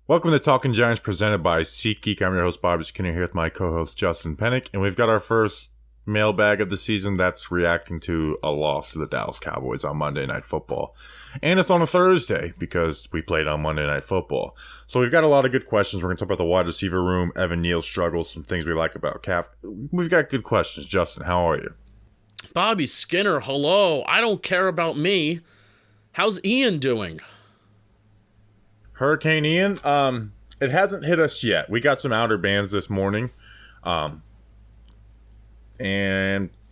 Welcome to Talking Giants presented by SeatGeek. I'm your host, Bobby Skinner, here with my co-host, Justin Pennick. And we've got our first mailbag of the season that's reacting to a loss to the Dallas Cowboys on Monday Night Football. And it's on a Thursday because we played on Monday Night Football. So we've got a lot of good questions. We're going to talk about the wide receiver room, Evan Neal's struggles, some things we like about Kafka. We've got good questions. Justin, how are you? Bobby Skinner, hello. I don't care about me. How's Ian doing? Hurricane Ian, it hasn't hit us yet. We got some outer bands this morning. And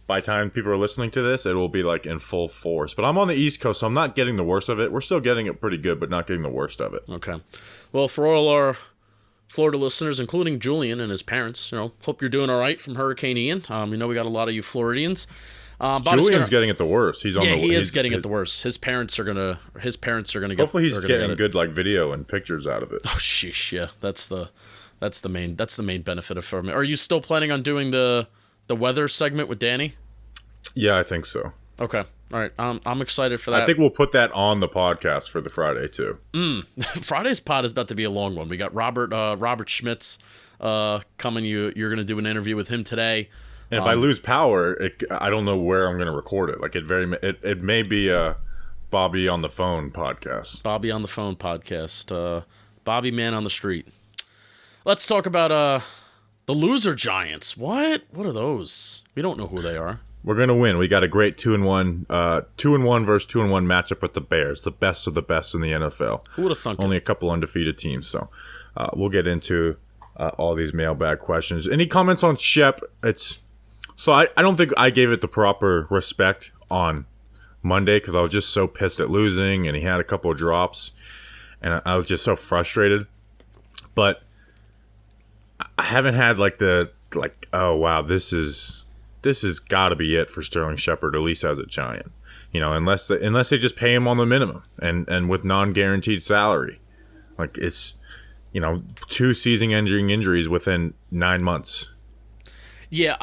by the time people are listening to this, it will be like in full force. But I'm on the East Coast, so I'm not getting the worst of it. We're still getting it pretty good, but not getting the worst of it. Okay. Well, for all our Florida listeners, including Julian and his parents, hope you're doing all right from Hurricane Ian. We know we got a lot of you Floridians. Julian's getting it the worst. He is getting it the worst. His parents are gonna get. Hopefully, he's getting good video and pictures out of it. Oh, sheesh, yeah. That's the main benefit of it. Are you still planning on doing the weather segment with Danny? Yeah, I think so. Okay, all right. I'm excited for that. I think we'll put that on the podcast for the Friday too. Friday's pod is about to be a long one. We got Robert Schmitz coming. You're gonna do an interview with him today. And if I lose power, I don't know where I'm going to record it. Like it may be a Bobby on the Phone podcast. Bobby on the Phone podcast. Bobby Man on the Street. Let's talk about the loser Giants. What are those? We don't know who they are. We're going to win. We got a great 2-1 versus 2-1 matchup with the Bears, the best of the best in the NFL. Who would have thunk Only it? a couple undefeated teams. So we'll get into all these mailbag questions. Any comments on Shep? So I don't think I gave it the proper respect on Monday because I was just so pissed at losing, and he had a couple of drops, and I was just so frustrated. But I haven't had oh wow, this has got to be it for Sterling Shepard, at least as a Giant. Unless they just pay him on the minimum and with non-guaranteed salary, like it's 2 season-ending injuries within 9 months. Yeah,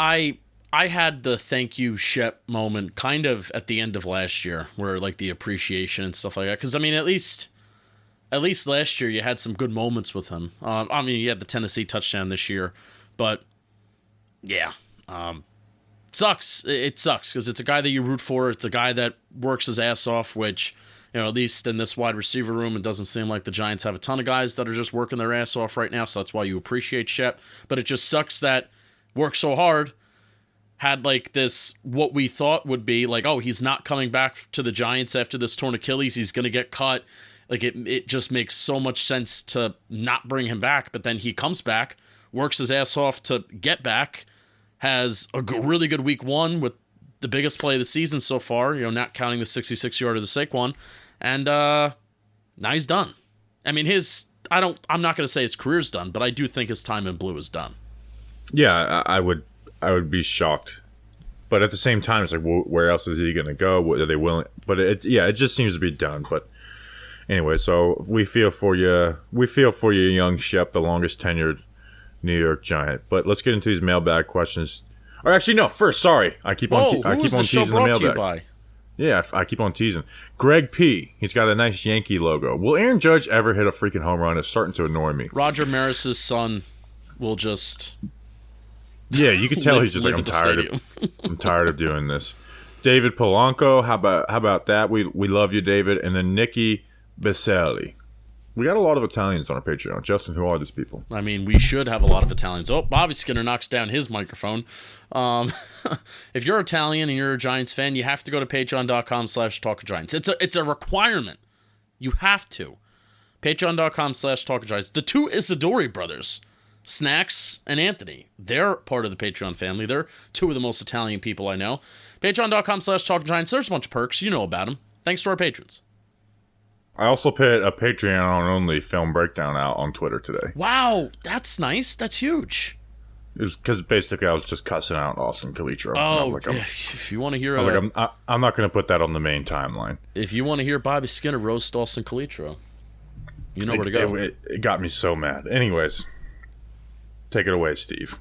I had the thank you Shep moment kind of at the end of last year, where like the appreciation and stuff like that. Because I mean, at least last year you had some good moments with him. You had the Tennessee touchdown this year, but yeah, sucks. It sucks because it's a guy that you root for. It's a guy that works his ass off, which at least in this wide receiver room, it doesn't seem like the Giants have a ton of guys that are just working their ass off right now. So that's why you appreciate Shep. But it just sucks that worked so hard. Had like this, what we thought would be like, oh, he's not coming back to the Giants after this torn Achilles. He's going to get cut. Like it just makes so much sense to not bring him back. But then he comes back, works his ass off to get back, has a really good week 1 with the biggest play of the season so far, not counting the 66-yarder to Saquon. And now he's done. I mean, I'm not going to say his career's done, but I do think his time in blue is done. Yeah, I would be shocked, but at the same time, it's like, where else is he going to go? What are they willing? But it just seems to be done. But anyway, so we feel for you. We feel for you, young Shep, the longest tenured New York Giant. But let's get into these mailbag questions. Or actually, no. First, sorry, I keep on teasing the mailbag. Yeah, I keep on teasing. Greg P. He's got a nice Yankee logo. Will Aaron Judge ever hit a freaking home run? It's starting to annoy me. Roger Maris's son will just. Yeah, you can tell he's just like, I'm tired of doing this. David Polanco, how about that? We love you, David. And then Nikki Biselli. We got a lot of Italians on our Patreon. Justin, who are these people? I mean, we should have a lot of Italians. Oh, Bobby Skinner knocks down his microphone. If you're Italian and you're a Giants fan, you have to go to patreon.com/talkofgiants. It's a requirement. You have to. Patreon.com/talkofgiants. The 2 Isidori brothers, Snacks and Anthony, they're part of the Patreon family. They're 2 of the most Italian people I know. Patreon.com/talkofgiants. There's a bunch of perks. You know about them. Thanks to our patrons. I also put a Patreon-only film breakdown out on Twitter today. Wow, that's nice. That's huge. It's because basically I was just cussing out Austin Calitro. Oh, if you want to hear... I'm not going to put that on the main timeline. If you want to hear Bobby Skinner roast Austin Calitro, you know where to go. It got me so mad. Anyways, take it away, Steve.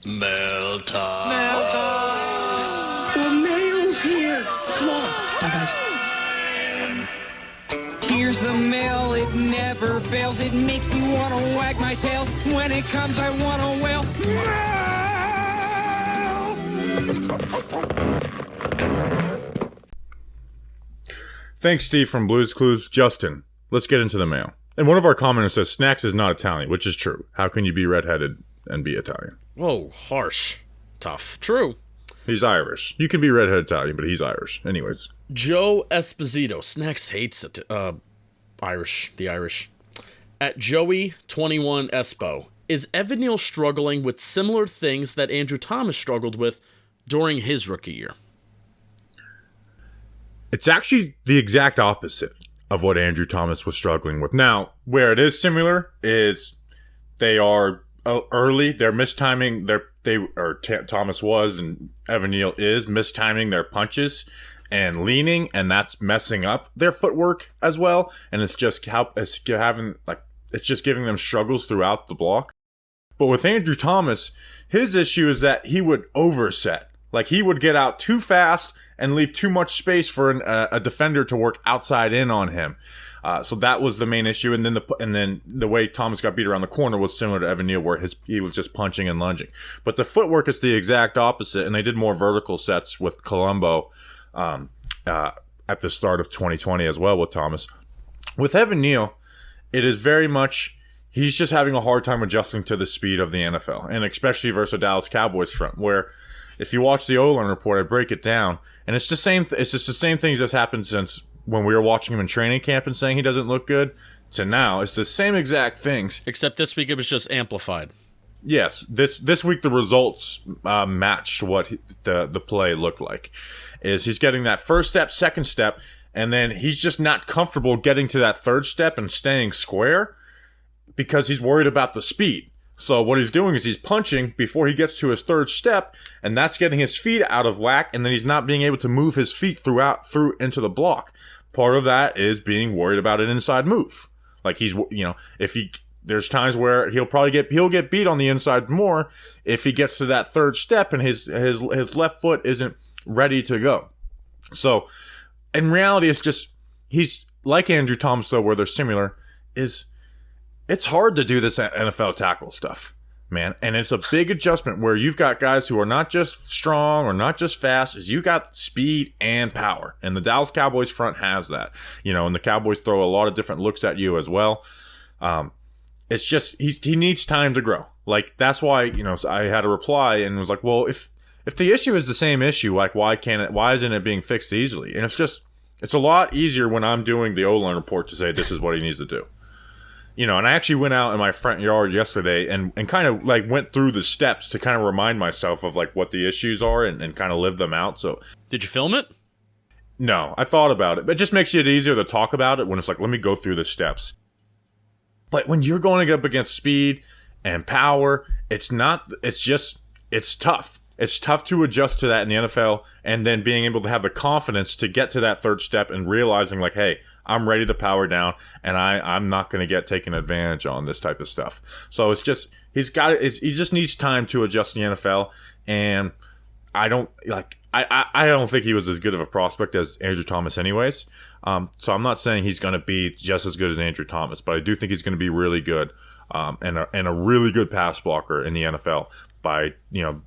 Mail time. Mail time. The mail's here. Come on. Bye, guys. Here's the mail, it never fails. It makes me want to wag my tail. When it comes, I want to wail. Thanks, Steve from Blues Clues. Justin, let's get into the mail. And one of our commenters says Snacks is not Italian, which is true. How can you be redheaded and be Italian? Whoa, harsh. Tough. True. He's Irish. You can be redheaded Italian, but he's Irish. Anyways. Joe Esposito. Snacks hates it. Irish. The Irish. At Joey21 Espo. Is Evan Neal struggling with similar things that Andrew Thomas struggled with during his rookie year? It's actually the exact opposite of what Andrew Thomas was struggling with. Now, where it is similar is they are early. They're mistiming. Thomas was and Evan Neal is mistiming their punches and leaning, and that's messing up their footwork as well. And it's just giving them struggles throughout the block. But with Andrew Thomas, his issue is that he would overset. Like, he would get out too fast and leave too much space for a defender to work outside in on him. So that was the main issue. And then the way Thomas got beat around the corner was similar to Evan Neal, where he was just punching and lunging. But the footwork is the exact opposite, and they did more vertical sets with Colombo at the start of 2020 as well with Thomas. With Evan Neal, it is very much he's just having a hard time adjusting to the speed of the NFL, and especially versus a Dallas Cowboys front, where if you watch the O-line report, I break it down, and it's the same. It's just the same things that's happened since when we were watching him in training camp and saying he doesn't look good to now. It's the same exact things. Except this week it was just amplified. Yes, this week the results matched what the play looked like. Is he's getting that first step, second step, and then he's just not comfortable getting to that third step and staying square because he's worried about the speed. So what he's doing is he's punching before he gets to his third step, and that's getting his feet out of whack, and then he's not being able to move his feet through into the block. Part of that is being worried about an inside move. Like there's times where he'll get beat on the inside more if he gets to that third step and his left foot isn't ready to go. So in reality, it's just he's like Andrew Thomas though, where they're similar. It's hard to do this NFL tackle stuff, man. And it's a big adjustment where you've got guys who are not just strong or not just fast, is you got speed and power. And the Dallas Cowboys front has that. And the Cowboys throw a lot of different looks at you as well. It's just he needs time to grow. Like, that's why, I had a reply and was like, well, if the issue is the same issue, like why isn't it being fixed easily? And it's a lot easier when I'm doing the O-line report to say this is what he needs to do. And I actually went out in my front yard yesterday and kind of like went through the steps to kind of remind myself of like what the issues are and kind of live them out. So, did you film it? No, I thought about it. But it just makes it easier to talk about it when it's like, let me go through the steps. But when you're going up against speed and power, it's tough. It's tough to adjust to that in the NFL, and then being able to have the confidence to get to that third step and realizing like, hey, I'm ready to power down, and I'm not going to get taken advantage on this type of stuff. So it's just he just needs time to adjust in the NFL, and I don't think he was as good of a prospect as Andrew Thomas, anyways. So I'm not saying he's going to be just as good as Andrew Thomas, but I do think he's going to be really good, and a really good pass blocker in the NFL by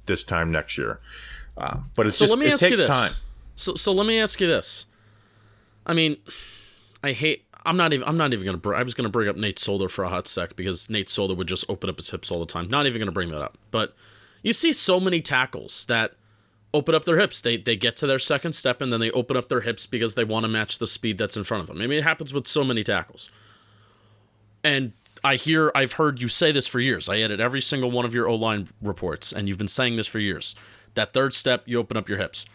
this time next year. But it takes time. So let me ask you this. I mean, I'm not even going to I was going to bring up Nate Solder for a hot sec because Nate Solder would just open up his hips all the time. Not even going to bring that up. But you see so many tackles that open up their hips. They get to their second step and then they open up their hips because they want to match the speed that's in front of them. I mean, it happens with so many tackles. And I've heard you say this for years. I edit every single one of your O-line reports, and you've been saying this for years. That third step, you open up your hips.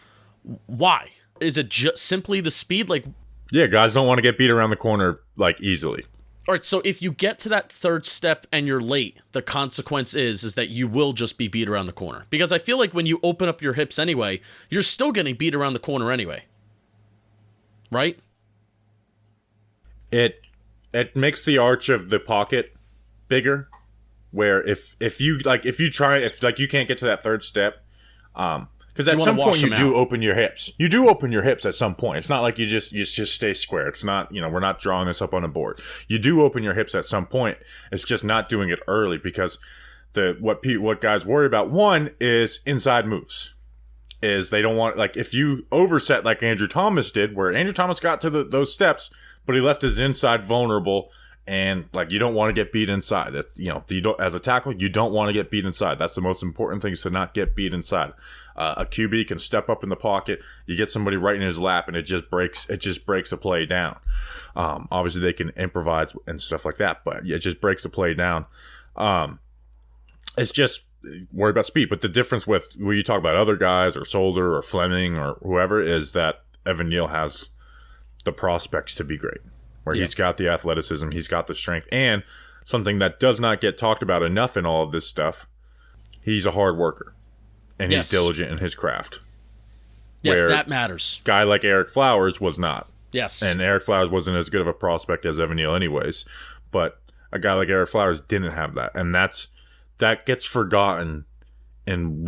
Why? Is it just simply the speed? Like, yeah, guys don't want to get beat around the corner like easily. All right, so if you get to that third step and you're late, the consequence is that you will just be beat around the corner. Because I feel like when you open up your hips anyway, you're still getting beat around the corner anyway. Right? It makes the arch of the pocket bigger, where if you can't get to that third step, Because at wanna some wash point you them do out. open your hips. You do open your hips at some point. It's not like you just stay square. It's not, we're not drawing this up on a board. You do open your hips at some point. It's just not doing it early because what guys worry about, one, is inside moves. Is they don't want, like, if you overset like Andrew Thomas did, where Andrew Thomas got to those steps, but he left his inside vulnerable, and like you don't want to get beat inside. That you don't, as a tackle, you don't want to get beat inside. That's the most important thing, is to not get beat inside. A QB can step up in the pocket, you get somebody right in his lap, and it just breaks a play down. Obviously they can improvise and stuff like that, but it just breaks the play down. It's just worry about speed. But the difference with when you talk about other guys or Solder or Fleming or whoever is that Evan Neal has the prospects to be great, where he's got the athleticism, he's got the strength, and something that does not get talked about enough in all of this stuff, he's a hard worker, and he's diligent in his craft. Yes, that matters. Guy like Eric Flowers was not. Yes. And Eric Flowers wasn't as good of a prospect as Evan Neal anyways, but a guy like Eric Flowers didn't have that, and that gets forgotten in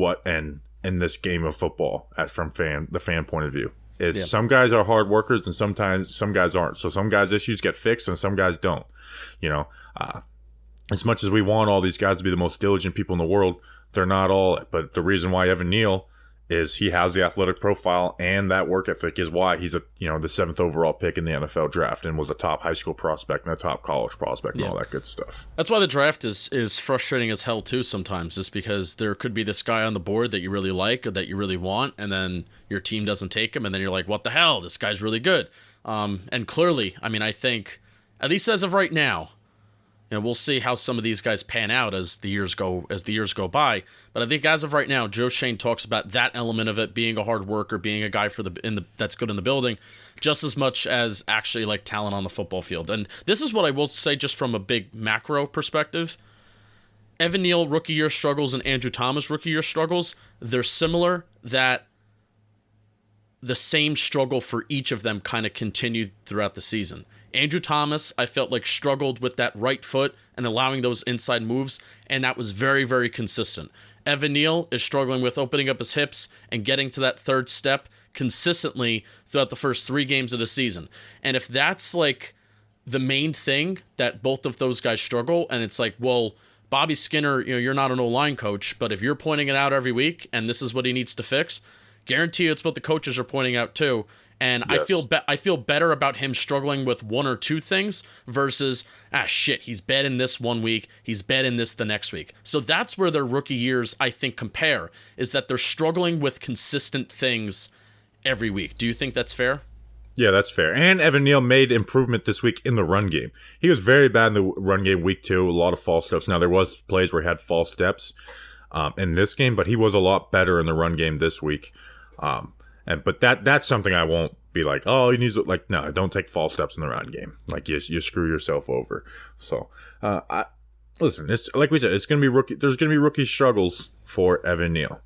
this game of football from the fan point of view. Some guys are hard workers and sometimes some guys aren't. So some guys' issues get fixed and some guys don't. As much as we want all these guys to be the most diligent people in the world, they're not all. But the reason why Evan Neal is he has the athletic profile and that work ethic is why he's the 7th overall pick in the NFL draft and was a top high school prospect and a top college prospect and all that good stuff. That's why the draft is frustrating as hell too sometimes, just because there could be this guy on the board that you really like or that you really want, and then your team doesn't take him, and then you're like, what the hell, this guy's really good. And clearly, I mean, I think, at least as of right now, we'll see how some of these guys pan out as the years go by. But I think as of right now, Joe Shane talks about that element of it, being a hard worker, being a guy that's good in the building, just as much as actually like talent on the football field. And this is what I will say, just from a big macro perspective. Evan Neal rookie year struggles and Andrew Thomas rookie year struggles, they're similar, that the same struggle for each of them kind of continued throughout the season. Andrew Thomas, I felt like, struggled with that right foot and allowing those inside moves, and that was very, very consistent. Evan Neal is struggling with opening up his hips and getting to that third step consistently throughout the first 3 games of the season. And if that's like the main thing that both of those guys struggle, and it's like, well, Bobby Skinner, you're not an O-line coach, but if you're pointing it out every week and this is what he needs to fix, guarantee you it's what the coaches are pointing out too. And yes. I feel better about him struggling with 1 or 2 things versus, he's bad in this 1 week, he's bad in this the next week. So that's where their rookie years, I think, compare, is that they're struggling with consistent things every week. Do you think that's fair? Yeah, that's fair. And Evan Neal made improvement this week in the run game. He was very bad in the run game week 2, a lot of false steps. Now, there was plays where he had false steps in this game, but he was a lot better in the run game this week. But that's something I won't be like, oh, he needs to, like, no, don't take false steps in the run game. Like, you screw yourself over. So, listen, it's like we said, it's gonna be there's gonna be rookie struggles for Evan Neal.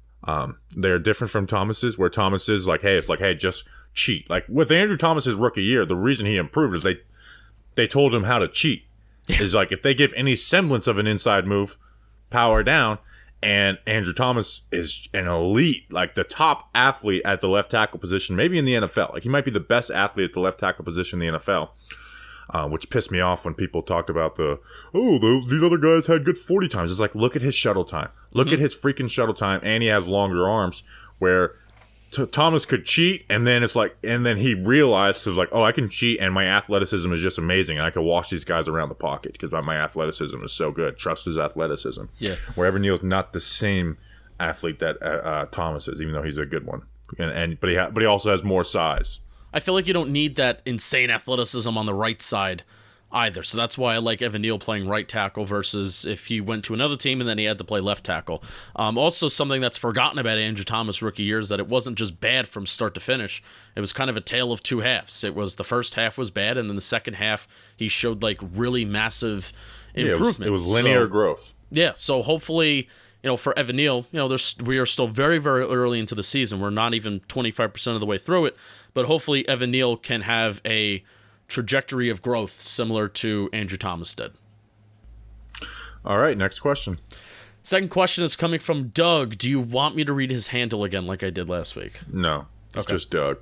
They're different from Thomas's, where Thomas is like, hey, just cheat. Like with Andrew Thomas's rookie year, the reason he improved is they told him how to cheat. Is like if they give any semblance of an inside move, power down. And Andrew Thomas is an elite, like the top athlete at the left tackle position, maybe in the NFL. Like he might be the best athlete at the left tackle position in the NFL, which pissed me off when people talked about these other guys had good 40 times. It's like, look at his shuttle time. Look at his freaking shuttle time, and he has longer arms, where Thomas could cheat, and then he realized, because like, oh, I can cheat, and my athleticism is just amazing, and I can wash these guys around the pocket because my athleticism is so good. Trust his athleticism. Yeah. Where Evan Neal's not the same athlete that Thomas is, even though he's a good one, but he also has more size. I feel like you don't need that insane athleticism on the right side either. So that's why I like Evan Neal playing right tackle versus if he went to another team and then he had to play left tackle. Also, something that's forgotten about Andrew Thomas' rookie year is that it wasn't just bad from start to finish. It was kind of a tale of 2 halves. It was the first half was bad, and then the second half he showed like really massive improvement. It was linear growth. Yeah, so hopefully, for Evan Neal, we are still very, very early into the season. We're not even 25% of the way through it, but hopefully Evan Neal can have a trajectory of growth similar to Andrew Thomas did. All right, next question. Second question is coming from Doug. Do you want me to read his handle again like I did last week? No, it's just Doug.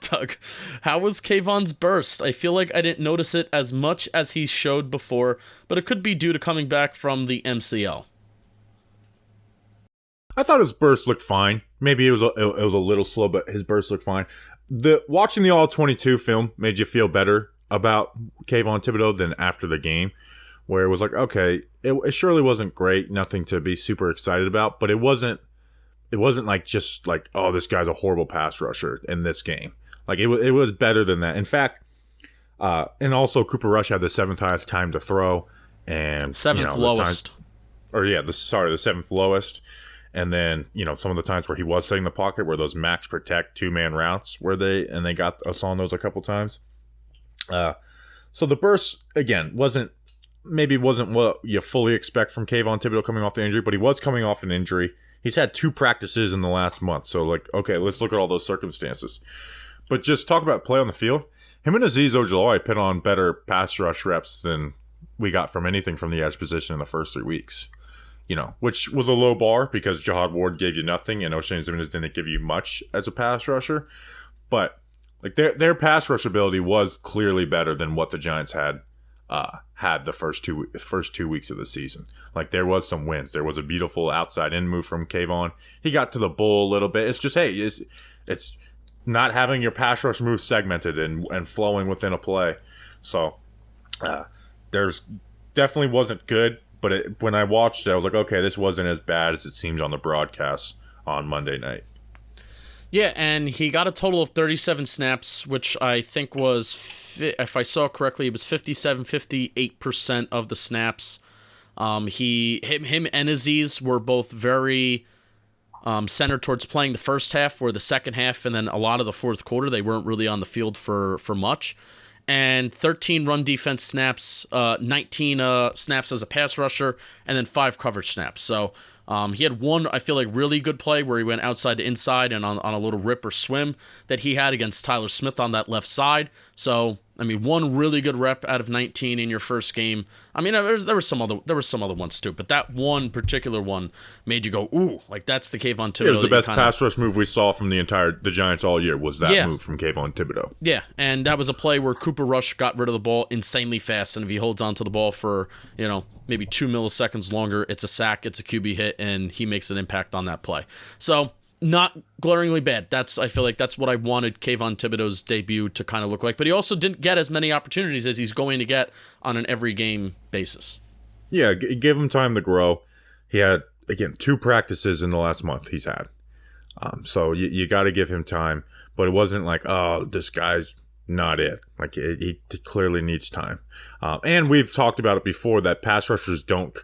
Doug, how was Kayvon's burst? I feel like I didn't notice it as much as he showed before, but it could be due to coming back from the MCL. I thought his burst looked fine. Maybe it was a little slow, but his burst looked fine. Watching the All-22 film made you feel better about Kayvon Thibodeaux than after the game, where it was like, okay, it surely wasn't great, nothing to be super excited about, but it wasn't like just like, oh, this guy's a horrible pass rusher in this game. Like it was better than that. In fact, and also Cooper Rush had the 7th highest time to throw and 7th lowest. The 7th lowest. And then, some of the times where he was setting the pocket were those max protect 2-man routes they got us on those a couple times. So the burst, again, wasn't what you fully expect from Kayvon Thibodeaux coming off the injury, but he was coming off an injury. He's had 2 practices in the last month. So, okay, let's look at all those circumstances. But just talk about play on the field. Him and Azeez Ojulari put on better pass rush reps than we got from anything from the edge position in the first 3 weeks. Which was a low bar because Jahad Ward gave you nothing and O'Shane Ximines didn't give you much as a pass rusher. But their pass rush ability was clearly better than what the Giants had the first two weeks of the season. There was some wins. There was a beautiful outside in move from Kayvon. He got to the bull a little bit. It's just, hey, it's not having your pass rush move segmented and flowing within a play. So there's definitely wasn't good. But when I watched it, I was like, okay, this wasn't as bad as it seemed on the broadcast on Monday night. Yeah, and he got a total of 37 snaps, which I think was, if I saw correctly, it was 58% of the snaps. Him and Azeez were both very centered towards playing the first half, or the second half, and then a lot of the fourth quarter, they weren't really on the field for much. And 13 run defense snaps, 19 snaps as a pass rusher, and then 5 coverage snaps. So he had one, I feel like, really good play where he went outside to inside and on a little rip or swim that he had against Tyler Smith on that left side. So, one really good rep out of 19 in your first game. There were some other ones too, but that one particular one made you go, ooh, that's the Kayvon Thibodeaux. It was the best pass rush move we saw from the Giants all year was that move from Kayvon Thibodeaux. Yeah, and that was a play where Cooper Rush got rid of the ball insanely fast, and if he holds on to the ball for, maybe 2 milliseconds longer, it's a sack, it's a QB hit, and he makes an impact on that play. So, not glaringly bad. I feel like that's what I wanted Kayvon Thibodeaux's debut to kind of look like. But he also didn't get as many opportunities as he's going to get on an every game basis. Yeah, give him time to grow. He had, again, 2 practices in the last month he's had. So you got to give him time. But it wasn't like, oh, this guy's not it. He clearly needs time. And we've talked about it before that pass rushers don't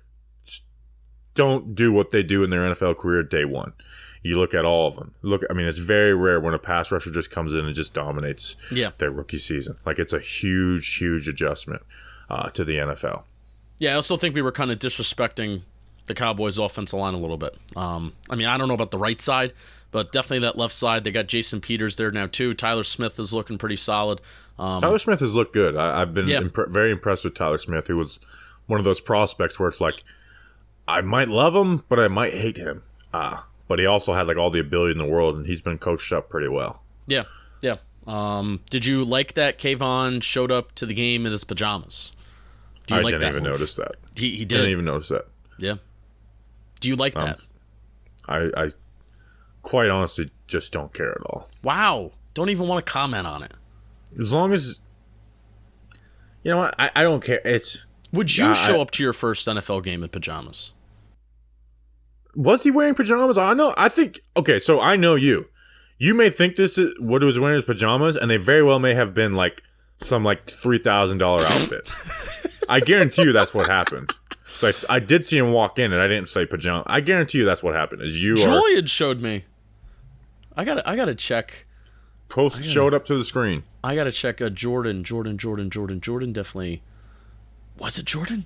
do what they do in their NFL career day one. You look at all of them. It's very rare when a pass rusher just comes in and just dominates their rookie season. It's a huge, huge adjustment to the NFL. Yeah, I also think we were kind of disrespecting the Cowboys' offensive line a little bit. I don't know about the right side, but definitely that left side. They got Jason Peters there now too. Tyler Smith is looking pretty solid. Tyler Smith has looked good. I've been very impressed with Tyler Smith, who was one of those prospects where it's like, I might love him, but I might hate him. But he also had all the ability in the world, and he's been coached up pretty well. Yeah. Did you like that Kayvon showed up to the game in his pajamas? I didn't even notice that. He did. Didn't even notice that. Yeah. Do you like that? I quite honestly just don't care at all. Wow. Don't even want to comment on it. As long as, you know what, I don't care. Would you show up to your first NFL game in pajamas? Was he wearing pajamas? Okay, so I know you. You may think this is what he was wearing his pajamas, and they very well may have been some $3,000 outfit. I guarantee you that's what happened. So I did see him walk in, and I didn't say pajama. I guarantee you that's what happened. Julian showed me. I gotta check. Showed up to the screen. I gotta check Jordan definitely. Was it Jordan?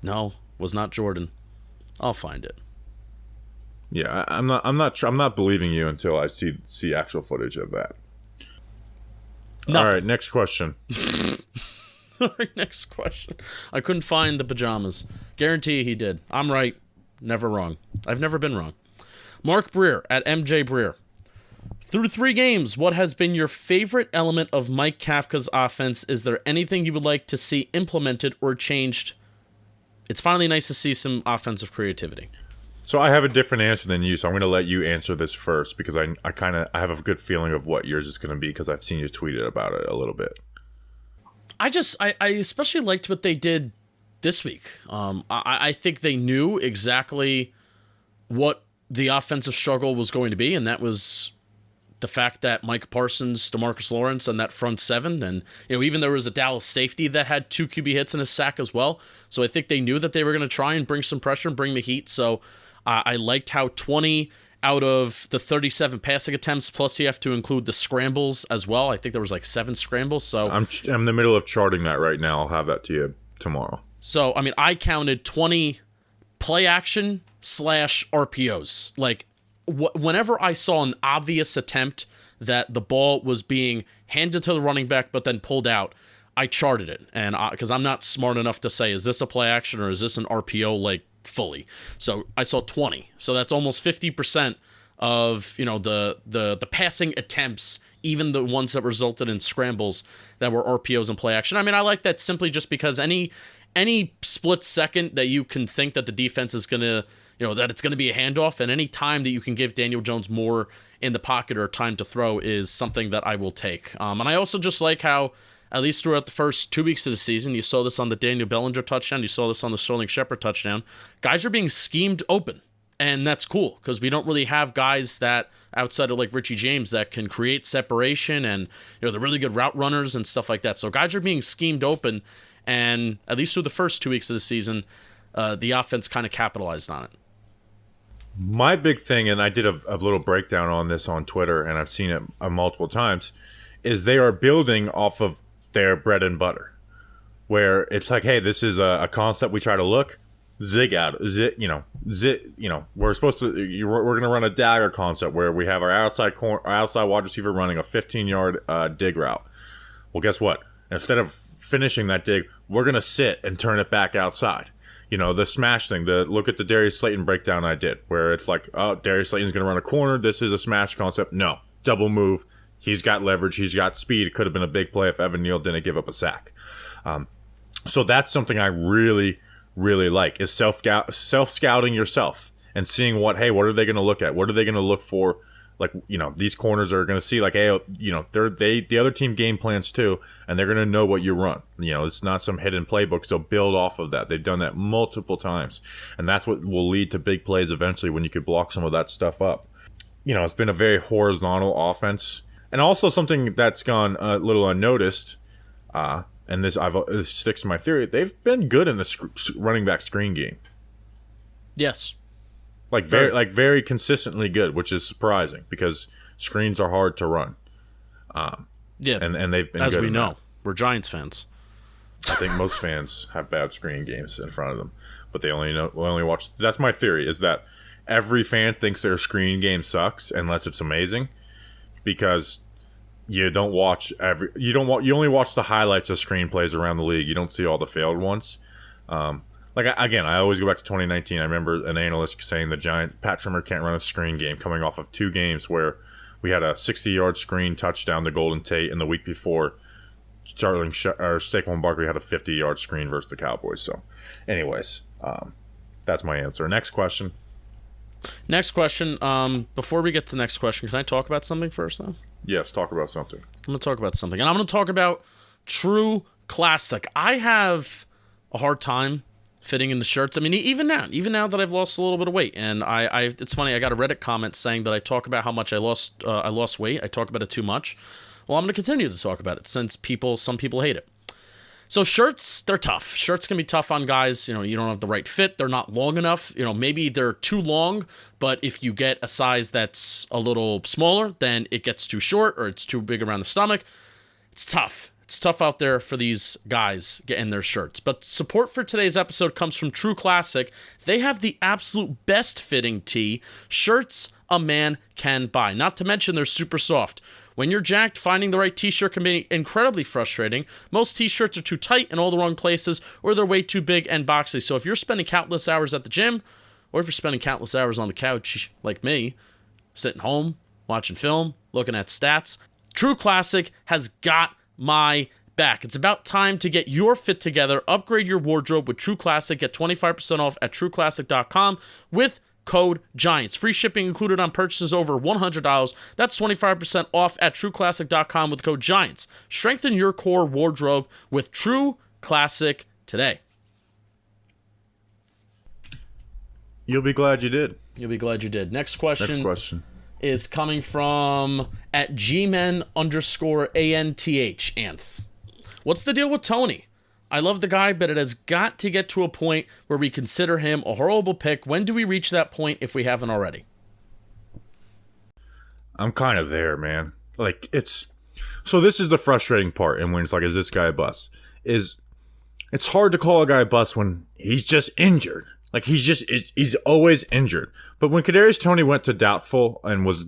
No, was not Jordan. I'll find it. Yeah, I'm not believing you until I see actual footage of that. Nothing. All right, next question. All right, next question. I couldn't find the pajamas. Guarantee he did. I'm right. Never wrong. I've never been wrong. Mark Breer at MJ Breer. Through 3 games, what has been your favorite element of Mike Kafka's offense? Is there anything you would like to see implemented or changed? It's finally nice to see some offensive creativity. So I have a different answer than you, so I'm going to let you answer this first because I have a good feeling of what yours is going to be because I've seen you tweet about it a little bit. I especially liked what they did this week. I think they knew exactly what the offensive struggle was going to be, and that was the fact that Mike Parsons, DeMarcus Lawrence, and that front 7, and even there was a Dallas safety that had 2 QB hits and a sack as well. So I think they knew that they were going to try and bring some pressure and bring the heat. So I liked how 20 out of the 37 passing attempts, plus you have to include the scrambles as well. I think there was like 7 scrambles. So I'm in the middle of charting that right now. I'll have that to you tomorrow. So I counted 20 play action / RPOs. Like whenever I saw an obvious attempt that the ball was being handed to the running back but then pulled out, I charted it, and because I'm not smart enough to say, is this a play action or is this an RPO like fully? So I saw 20. So that's almost 50% of the passing attempts, even the ones that resulted in scrambles that were RPOs and play action. I like that simply just because any split second that you can think that the defense is gonna that it's going to be a handoff, and any time that you can give Daniel Jones more in the pocket or time to throw is something that I will take. And I also just like how, at least throughout the first 2 weeks of the season, you saw this on the Daniel Bellinger touchdown, you saw this on the Sterling Shepard touchdown, guys are being schemed open, and that's cool, because we don't really have guys that, outside of like Richie James, that can create separation, and they're really good route runners and stuff like that. So guys are being schemed open, and at least through the first 2 weeks of the season, the offense kind of capitalized on it. My big thing, and I did a little breakdown on this on Twitter, and I've seen it multiple times, is they are building off of their bread and butter, where it's like, hey, this is a concept we try to look, we're supposed to, we're going to run a dagger concept where we have our outside wide receiver running a 15-yard dig route. Well, guess what? Instead of finishing that dig, we're going to sit and turn it back outside. The smash thing, look at the Darius Slayton breakdown I did, where it's like, oh, Darius Slayton's going to run a corner. This is a smash concept. No, double move. He's got leverage. He's got speed. It could have been a big play if Evan Neal didn't give up a sack. So that's something I really, really like, is self-scouting yourself and seeing what are they going to look at? What are they going to look for? Like, these corners are going to see, like, hey, the other team game plans too, and they're going to know what you run. It's not some hidden playbook, so build off of that. They've done that multiple times, and that's what will lead to big plays eventually when you could block some of that stuff up. It's been a very horizontal offense, and also something that's gone a little unnoticed, and this sticks to my theory, they've been good in the running back screen game. Yes. Very consistently good, which is surprising because screens are hard to run. And they've been, as good we know, that. We're Giants fans. I think most fans have bad screen games in front of them, but they only watch. That's my theory, is that every fan thinks their screen game sucks unless it's amazing, because you only watch the highlights of screenplays around the league. You don't see all the failed ones. I always go back to 2019. I remember an analyst saying Pat Trimmer can't run a screen game, coming off of 2 games where we had a 60-yard screen touchdown to Golden Tate, and the week before, Saquon Barkley had a 50-yard screen versus the Cowboys. So, anyways, that's my answer. Next question. Before we get to the next question, can I talk about something first, though? Yes, talk about something. I'm going to talk about something, and I'm going to talk about True Classic. I have a hard time fitting in the shirts. Even now that I've lost a little bit of weight, and it's funny, I got a Reddit comment saying that I talk about how much I lost weight. I talk about it too much. Well, I'm going to continue to talk about it since some people hate it. So shirts, they're tough. Shirts can be tough on guys. You don't have the right fit. They're not long enough. Maybe they're too long, but if you get a size that's a little smaller, then it gets too short or it's too big around the stomach. It's tough. It's tough out there for these guys getting their shirts. But support for today's episode comes from True Classic. They have the absolute best fitting tee, shirts a man can buy. Not to mention they're super soft. When you're jacked, finding the right t-shirt can be incredibly frustrating. Most t-shirts are too tight in all the wrong places, or they're way too big and boxy. So if you're spending countless hours at the gym, or if you're spending countless hours on the couch like me, sitting home, watching film, looking at stats, True Classic has got my back. It's about time to get your fit together. Upgrade your wardrobe with True Classic. Get 25% off at trueclassic.com with code GIANTS. Free shipping included on purchases over $100. That's 25% off at trueclassic.com with code GIANTS. Strengthen your core wardrobe with True Classic today. You'll be glad you did. You'll be glad you did. Next question. Next question is coming from at gmen_anth. Anth. What's the deal with Toney? I love the guy, but it has got to get to a point where we consider him a horrible pick. When do we reach that point if we haven't already? I'm kind of there, man. Like, so this is the frustrating part, and when it's like, is this guy a bust? It's hard to call a guy a bust when he's just injured. Like, he's always injured. But when Kadarius Toney went to doubtful and was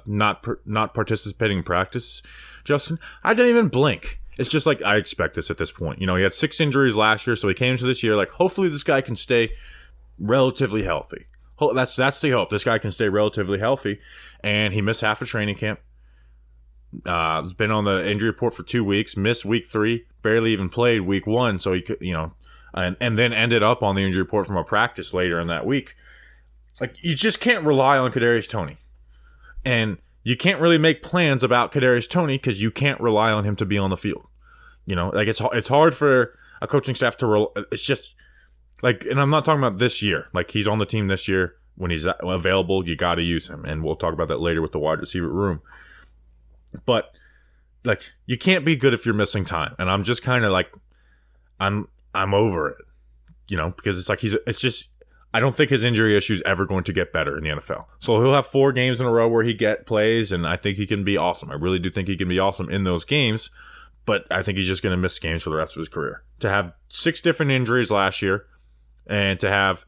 not participating in practice, Justin, I didn't even blink. It's just like, I expect this at this point. You know, he had 6 injuries last year, so he came to this year like, hopefully this guy can stay relatively healthy. That's the hope. This guy can stay relatively healthy. And he missed half of training camp. Has been on the injury report for 2 weeks. Missed week 3. Barely even played week 1. So he could, you know, and then ended up on the injury report from a practice later in that week. Like, you just can't rely on Kadarius Toney. And you can't really make plans about Kadarius Toney because you can't rely on him to be on the field. You know, like, it's hard for a coaching staff to it's just like, and I'm not talking about this year. Like, he's on the team this year. When he's available, you got to use him, and we'll talk about that later with the wide receiver room. But like, you can't be good if you're missing time, and I'm just kind of like, I'm over it, you know, because it's like it's just, I don't think his injury issue is ever going to get better in the NFL. So he'll have 4 games in a row where he plays, and I think he can be awesome. I really do think he can be awesome in those games, but I think he's just going to miss games for the rest of his career. To have 6 different injuries last year, and to have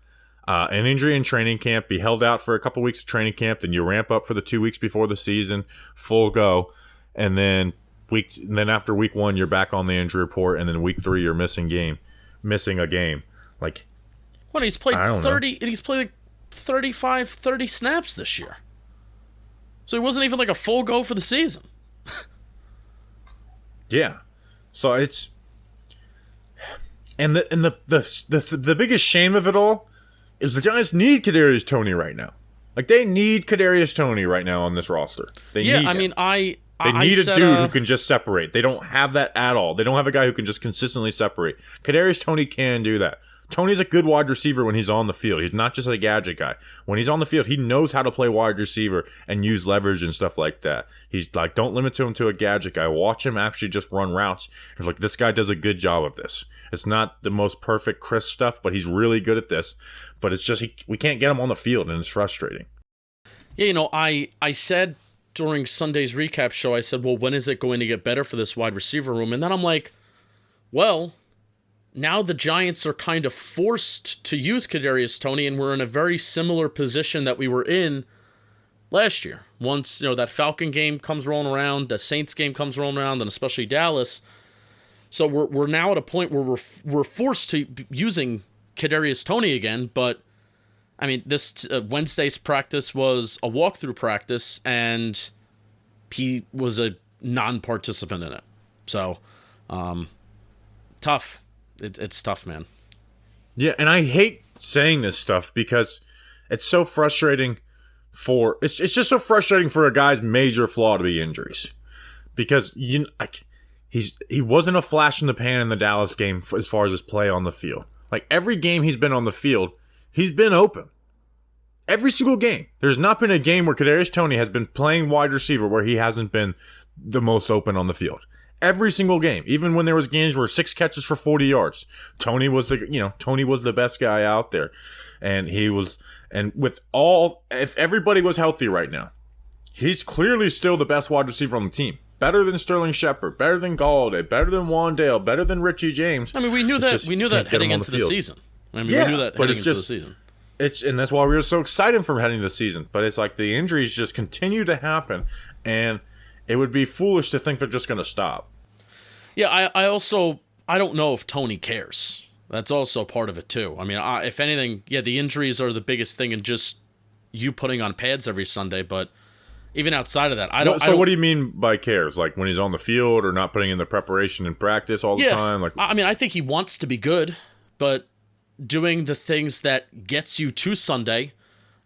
an injury in training camp, be held out for a couple weeks of training camp, then you ramp up for the 2 weeks before the season, full go, and then after week 1 you're back on the injury report, and then week 3 you're missing a game. Like, what, he's played 30 and he's played like 35, 30 snaps this year. So he wasn't even like a full go for the season. Yeah. So it's, and the biggest shame of it all is the Giants need Kadarius Toney right now. Like, they need Kadarius Toney right now on this roster. They need him. They need a dude who can just separate. They don't have that at all. They don't have a guy who can just consistently separate. Kadarius Toney can do that. Tony's a good wide receiver when he's on the field. He's not just a gadget guy. When he's on the field, he knows how to play wide receiver and use leverage and stuff like that. He's like, don't limit him to a gadget guy. Watch him actually just run routes. It's like, this guy does a good job of this. It's not the most perfect, crisp stuff, but he's really good at this. But it's just, we can't get him on the field, and it's frustrating. Yeah, you know, I said during Sunday's recap show, I said, well, when is it going to get better for this wide receiver room? And then I'm like, well, now the Giants are kind of forced to use Kadarius Toney, and we're in a very similar position that we were in last year. Once, you know, that Falcon game comes rolling around, the Saints game comes rolling around, and especially Dallas. So we're now at a point where we're forced to using Kadarius Toney again. But I mean, this Wednesday's practice was a walkthrough practice, and he was a non-participant in it. So tough. It's tough, man. Yeah, and I hate saying this stuff because it's so frustrating it's just so frustrating for a guy's major flaw to be injuries. Because he wasn't a flash in the pan in the Dallas game as far as his play on the field. Like, every game he's been on the field, he's been open. Every single game. There's not been a game where Kadarius Toney has been playing wide receiver where he hasn't been the most open on the field. Every single game, even when there was games where 6 catches for 40 yards, Toney was the best guy out there, and if everybody was healthy right now, he's clearly still the best wide receiver on the team. Better than Sterling Shepard, better than Galladay, better than Wandale, better than Richie James. I mean, we knew that heading into the season. We knew that heading into the season. And that's why we were so excited from heading into the season. But it's like the injuries just continue to happen, and it would be foolish to think they're just going to stop. Yeah, I don't know if Toney cares. That's also part of it, too. I mean, if anything, yeah, the injuries are the biggest thing, and just you putting on pads every Sunday, but even outside of that, I don't... So what do you mean by cares? Like when he's on the field or not putting in the preparation and practice all the time? Like, I mean, I think he wants to be good, but doing the things that gets you to Sunday,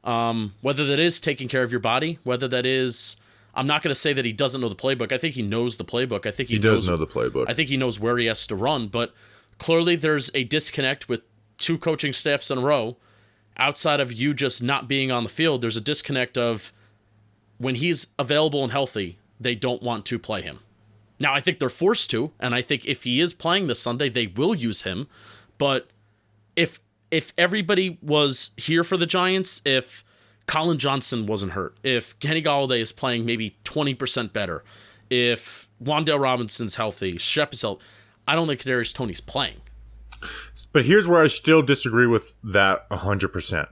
whether that is taking care of your body, whether that is... I'm not going to say that he doesn't know the playbook. I think he knows the playbook. I think he does know the playbook. I think he knows where he has to run, but clearly there's a disconnect with 2 coaching staffs in a row. Outside of you just not being on the field, there's a disconnect of when he's available and healthy, they don't want to play him. Now, I think they're forced to, and I think if he is playing this Sunday, they will use him. But if everybody was here for the Giants, if Colin Johnson wasn't hurt, if Kenny Golladay is playing maybe 20% better, if Wan'Dale Robinson's healthy, Shep is healthy, I don't think Kadarius Toney's playing. But here's where I still disagree with that 100%.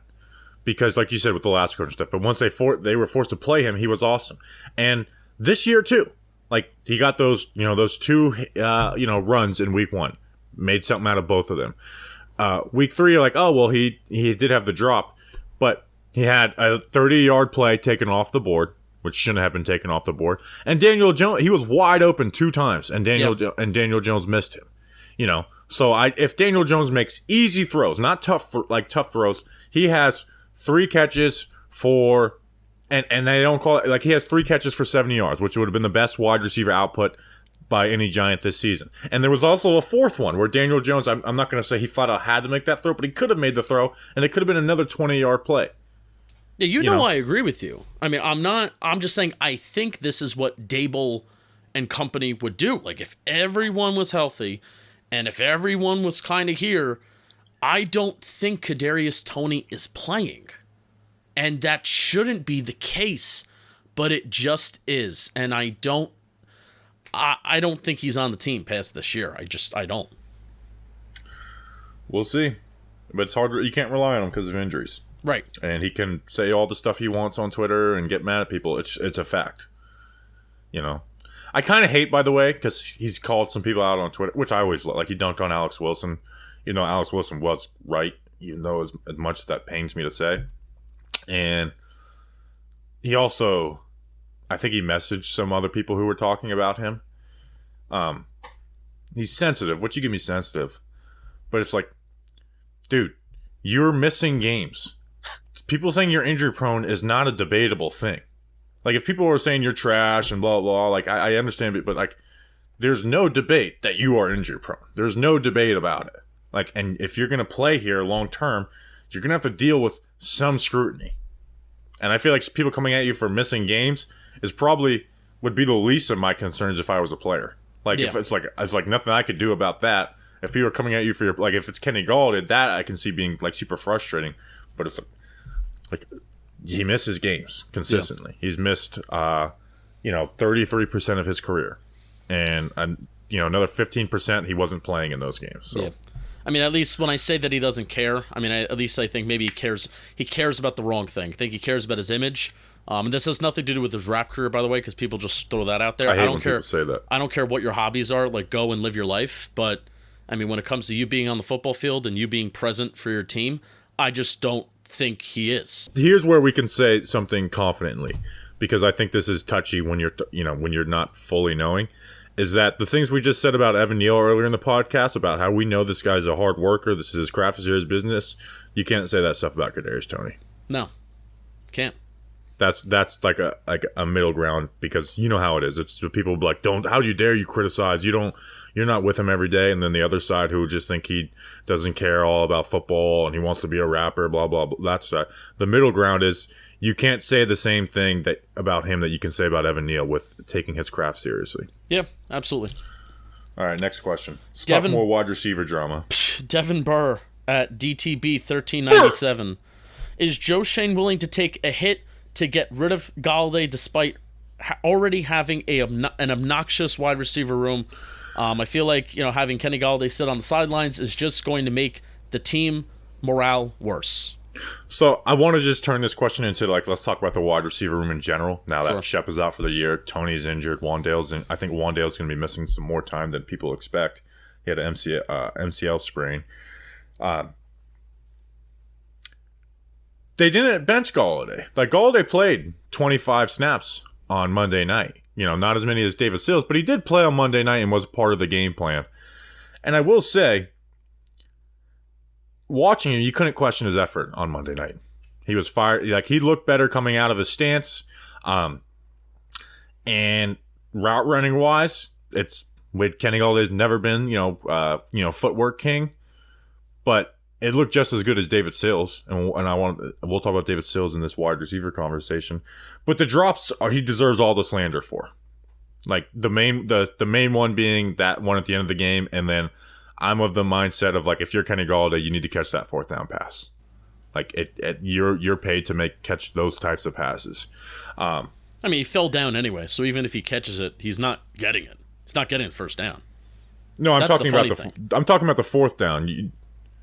Because like you said with the last coaching stuff, but once they were forced to play him, he was awesome. And this year too, like he got those 2 runs in week 1, made something out of both of them. Week 3, you're like, oh well, he did have the drop, but he had a 30-yard play taken off the board, which shouldn't have been taken off the board. And Daniel Jones, he was wide open 2 times, and Daniel Jones missed him. So if Daniel Jones makes easy throws, not tough throws, he has 3 catches for, and they don't call it, like he has 3 catches for 70 yards, which would have been the best wide receiver output by any Giant this season. And there was also a 4th one where Daniel Jones, I'm not going to say he flat out had to make that throw, but he could have made the throw, and it could have been another 20-yard play. Yeah, you know I agree with you. I mean, I'm just saying I think this is what Dable and company would do. Like if everyone was healthy and if everyone was kind of here, I don't think Kadarius Toney is playing. And that shouldn't be the case, but it just is. And I don't think he's on the team past this year. I don't. We'll see. But it's hard. You can't rely on him because of injuries. Right. And he can say all the stuff he wants on Twitter and get mad at people. It's a fact. I kind of hate, by the way, because he's called some people out on Twitter, which I always like. He dunked on Alex Wilson. Alex Wilson was right, even though as much as that pains me to say. And he also, I think he messaged some other people who were talking about him. He's sensitive, which you can be sensitive. But it's like, dude, you're missing games. People saying you're injury prone is not a debatable thing. Like if people are saying you're trash and blah blah, like I understand it, but like there's no debate that you are injury prone. There's no debate about it. Like, and if you're gonna play here long term, you're gonna have to deal with some scrutiny. And I feel like people coming at you for missing games would be the least of my concerns if I was a player. Like if it's like nothing I could do about that. If people are coming at you for your, like if it's Kenny Golladay, that I can see being like super frustrating. But it's like he misses games consistently. Yeah. He's missed 33% of his career, and another 15% he wasn't playing in those games. So. Yeah. I mean, at least when I say that he doesn't care, I mean, at least I think maybe he cares. He cares about the wrong thing. I think he cares about his image. And this has nothing to do with his rap career, by the way, because people just throw that out there. I hate when people say that. I don't care what your hobbies are. Like, go and live your life. But I mean, when it comes to you being on the football field and you being present for your team, I just don't think he is. Here's where we can say something confidently, because I think this is touchy when you're not fully knowing, is that the things we just said about Evan Neal earlier in the podcast about how we know this guy's a hard worker, this is his craft, this is his business. You can't say that stuff about Kadarius Toney. No, can't. That's like a middle ground, because you know how it is. It's people like, how do you dare you criticize? You're not with him every day, and then the other side who just think he doesn't care all about football and he wants to be a rapper, blah blah blah. That's the middle ground is you can't say the same thing about him that you can say about Evan Neal with taking his craft seriously. Yeah, absolutely. All right, next question. Let's talk more wide receiver drama. Devin Burr at DTB 1397. Is Joe Shane willing to take a hit to get rid of Golladay despite already having an obnoxious wide receiver room? I feel like having Kenny Golladay sit on the sidelines is just going to make the team morale worse. So I want to just turn this question into let's talk about the wide receiver room in general. Now that Shep is out for the year, Toney's injured, I think Wan'Dale's going to be missing some more time than people expect. He had an MCL sprain. They didn't bench Golladay. Like, Golladay played 25 snaps on Monday night. You know, not as many as David Sills, but he did play on Monday night and was part of the game plan. And I will say, watching him, you couldn't question his effort on Monday night. He was fired. Like, he looked better coming out of his stance. And route running wise, it's with Kenny Galladay's never been, footwork king, but it looked just as good as David Sills. And we'll talk about David Sills in this wide receiver conversation. But the drops he deserves all the slander for. Like, the main one being that one at the end of the game, and then I'm of the mindset of, like, if you're Kenny Galladay, you need to catch that 4th down pass. Like, you're paid to catch those types of passes. I mean, he fell down anyway, so even if he catches it, he's not getting it. He's not getting it first down. No, I'm talking about the 4th down.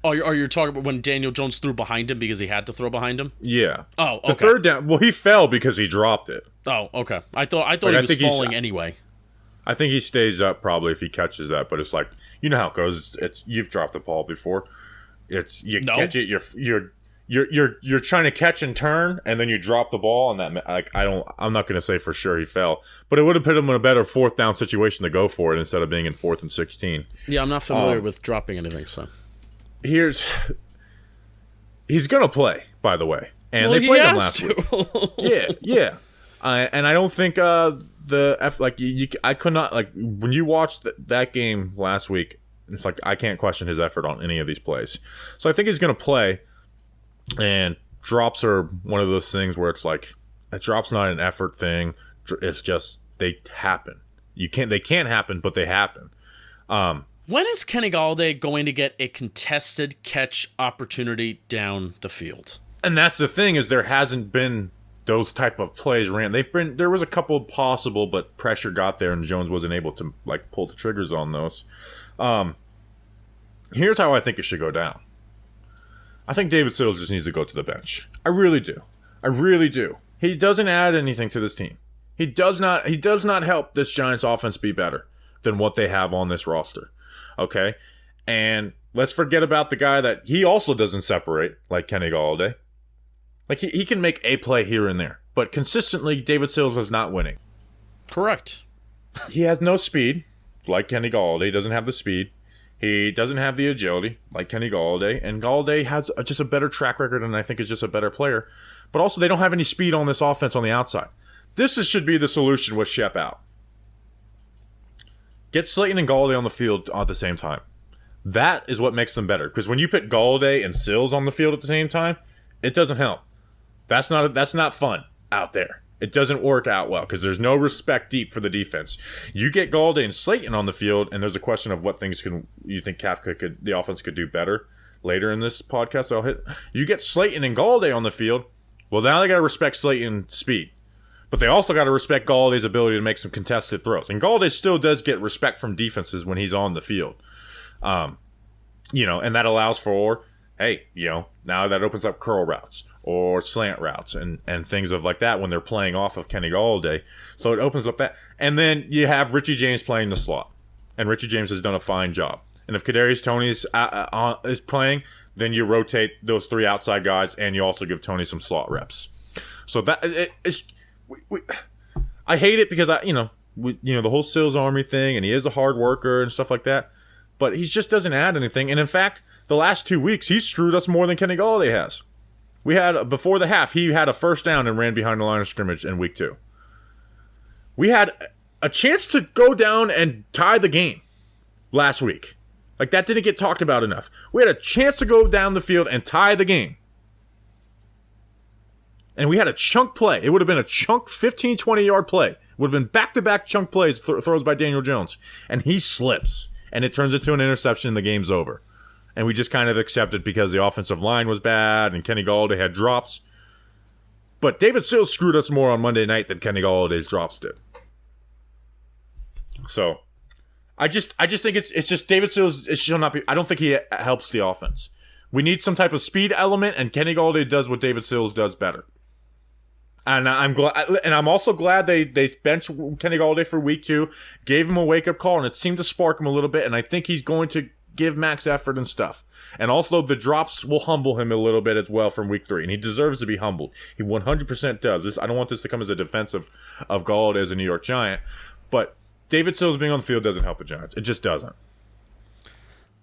You're talking about when Daniel Jones threw behind him because he had to throw behind him? Yeah. Oh, okay. The 3rd down, well, he fell because he dropped it. Oh, okay. I thought he was falling anyway. I think he stays up probably if he catches that, but it's like, you know how it goes. You've dropped the ball before. Catch it. You're trying to catch and turn, and then you drop the ball, and that, like, I'm not going to say for sure he fell, but it would have put him in a better 4th down situation to go for it instead of being in 4th and 16. Yeah, I'm not familiar with dropping anything, so. He's going to play, by the way, and they played him last week. Yeah. And I don't think I could not, like, when you watched that game last week, it's like I can't question his effort on any of these plays. So I think he's going to play. And drops are one of those things where it's like, a drop's not an effort thing. It's just, they happen. They can't happen, but they happen. When is Kenny Galladay going to get a contested catch opportunity down the field? And that's the thing, is there hasn't been those type of plays ran. There was a couple possible, but pressure got there and Jones wasn't able to, like, pull the triggers on those. Here's how I think it should go down. I think David Sills just needs to go to the bench. I really do. He doesn't add anything to this team. He does not help this Giants offense be better than what they have on this roster. Okay? And let's forget about the guy that he also doesn't separate, like Kenny Galladay. Like, he can make a play here and there. But consistently, David Sills is not winning. Correct. He has no speed, like Kenny Galladay. He doesn't have the speed. He doesn't have the agility, like Kenny Galladay. And Galladay has just a better track record and I think is just a better player. But also, they don't have any speed on this offense on the outside. Should be the solution with Shep out. Get Slayton and Galladay on the field at the same time. That is what makes them better. Because when you put Galladay and Sills on the field at the same time, it doesn't help. That's not fun out there. It doesn't work out well because there's no respect deep for the defense. You get Galladay and Slayton on the field, and there's a question of what things you think the offense could do better later in this podcast. I'll hit. You get Slayton and Galladay on the field. Well, now they got to respect Slayton's speed, but they also got to respect Galladay's ability to make some contested throws. And Galladay still does get respect from defenses when he's on the field, and that allows for, now that opens up curl routes or slant routes and things of like that when they're playing off of Kenny Galladay. So it opens up that. And then you have Richie James playing the slot. And Richie James has done a fine job. And if Kadarius Toney is playing, then you rotate those 3 outside guys and you also give Toney some slot reps. So that I hate it because the whole Sills Army thing, and he is a hard worker and stuff like that. But he just doesn't add anything. And in fact, the last 2 weeks, he's screwed us more than Kenny Galladay has. Before the half, he had a first down and ran behind the line of scrimmage in week 2. We had a chance to go down and tie the game last week. Like, that didn't get talked about enough. We had a chance to go down the field and tie the game. And we had a chunk play. It would have been a chunk 15, 20-yard play. It would have been back-to-back chunk plays, throws by Daniel Jones. And he slips. And it turns into an interception and the game's over. And we just kind of accepted because the offensive line was bad and Kenny Galladay had drops. But David Sills screwed us more on Monday night than Kenny Galladay's drops did. So, I just think it's just David Sills. It should not be. I don't think he helps the offense. We need some type of speed element, and Kenny Galladay does what David Sills does better. And I'm glad, and I'm also glad they benched Kenny Galladay for week 2, gave him a wake up call, and it seemed to spark him a little bit. And I think he's going to give max effort and stuff. And also the drops will humble him a little bit as well from week 3. And he deserves to be humbled. He 100% does. I don't want this to come as a defense of Galladay as a New York Giant. But David Sills being on the field doesn't help the Giants. It just doesn't.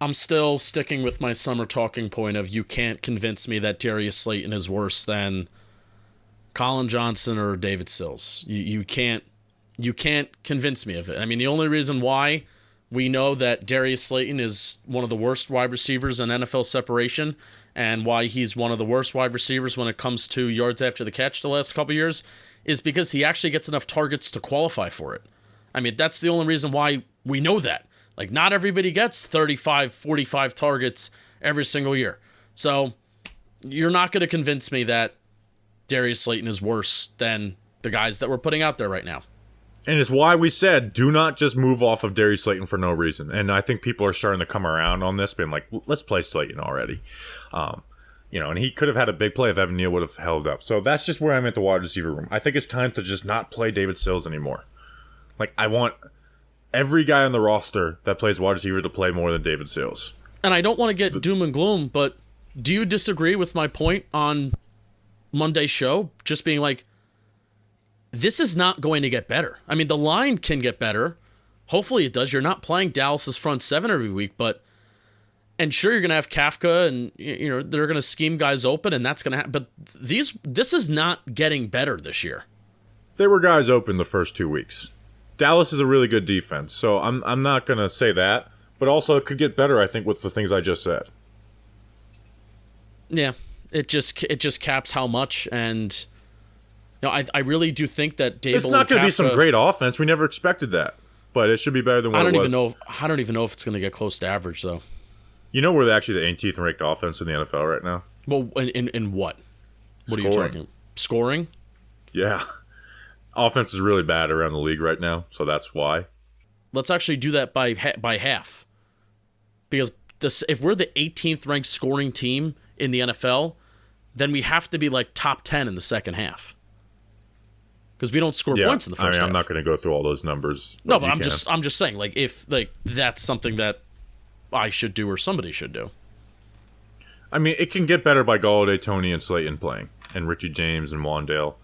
I'm still sticking with my summer talking point of you can't convince me that Darius Slayton is worse than Colin Johnson or David Sills. You can't convince me of it. I mean, the only reason why we know that Darius Slayton is one of the worst wide receivers in NFL separation and why he's one of the worst wide receivers when it comes to yards after the catch the last couple of years is because he actually gets enough targets to qualify for it. I mean, that's the only reason why we know that. Like, not everybody gets 35, 45 targets every single year. So you're not going to convince me that Darius Slayton is worse than the guys that we're putting out there right now. And it's why we said, do not just move off of Darius Slayton for no reason. And I think people are starting to come around on this, being like, let's play Slayton already. And he could have had a big play if Evan Neal would have held up. So that's just where I'm at the wide receiver room. I think it's time to just not play David Sills anymore. Like, I want every guy on the roster that plays wide receiver to play more than David Sills. And I don't want to get doom and gloom, but do you disagree with my point on Monday's show? Just being like, this is not going to get better. I mean, the line can get better. Hopefully it does. You're not playing Dallas's front seven every week, and sure, you're going to have Kafka, and they're going to scheme guys open, and that's going to happen. But this is not getting better this year. There were guys open the first 2 weeks. Dallas is a really good defense, so I'm not going to say that. But also, it could get better, I think, with the things I just said. Yeah, it just caps how much, and I really do think that Dable. It's not going to be some great offense. We never expected that, but it should be better than what it was. I don't even know if it's going to get close to average, though. We're actually the 18th ranked offense in the NFL right now. Well, in what? What are you talking? Scoring? Yeah. Offense is really bad around the league right now, so that's why. Let's actually do that by half. Because if we're the 18th ranked scoring team in the NFL, then we have to be like top 10 in the second half. Because we don't score points in the first half. I'm not going to go through all those numbers. No, but I'm just saying, like, if that's something that I should do or somebody should do. I mean, it can get better by Galladay, Toney, and Slayton playing, and Richie James and Wandale.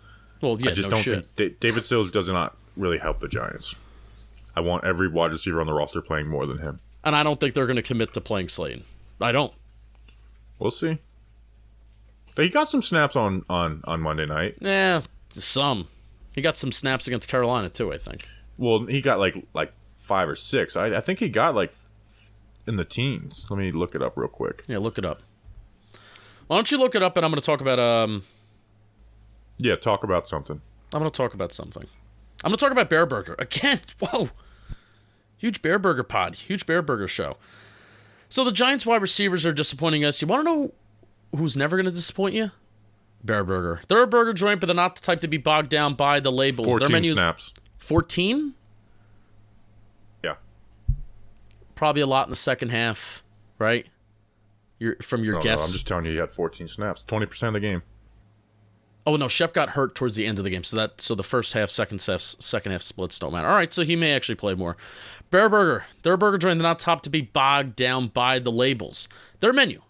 Well, yeah, I just don't think David Sills does not really help the Giants. I want every wide receiver on the roster playing more than him. And I don't think they're going to commit to playing Slayton. I don't. We'll see. He got some snaps on Monday night. Yeah, some. He got some snaps against Carolina, too, I think. Well, he got like 5 or 6. I think he got like in the teens. Let me look it up real quick. Yeah, look it up. Why don't you look it up, and I'm going to talk about... Yeah, talk about something. I'm going to talk about something. I'm going to talk about Bear Burger. Again, whoa. Huge Bear Burger pod. Huge Bear Burger show. So the Giants wide receivers are disappointing us. You want to know who's never going to disappoint you? Bear Burger. They're a burger joint, but they're not the type to be bogged down by the labels. 14 snaps. 14? Yeah. Probably a lot in the second half, right? From your guess. No, I'm just telling you, he had 14 snaps. 20% of the game. Oh, no, Shep got hurt towards the end of the game, so the first half, second half splits don't matter. All right, so he may actually play more. Bear Burger. They're a burger joint. They're not top to be bogged down by the labels. Their menu.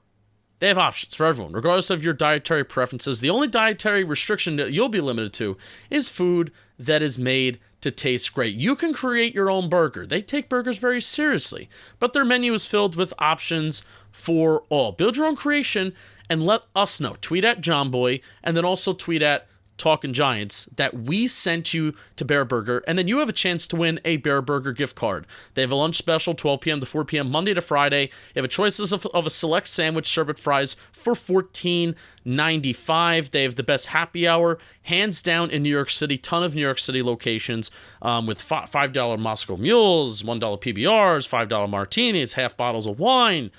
They have options for everyone, regardless of your dietary preferences. The only dietary restriction that you'll be limited to is food that is made to taste great. You can create your own burger. They take burgers very seriously, but their menu is filled with options for all. Build your own creation and let us know. Tweet at JohnBoy and then also tweet at Talkin' Giants that we sent you to Bear Burger, and then you have a chance to win a Bear Burger gift card. They have a lunch special, 12 p.m. to 4 p.m., Monday to Friday. You have a choices of a select sandwich, sherbet fries for $14.95. They have the best happy hour, hands down, in New York City. Ton of New York City locations with $5 Moscow Mules, $1 PBRs, $5 martinis, half bottles of wine.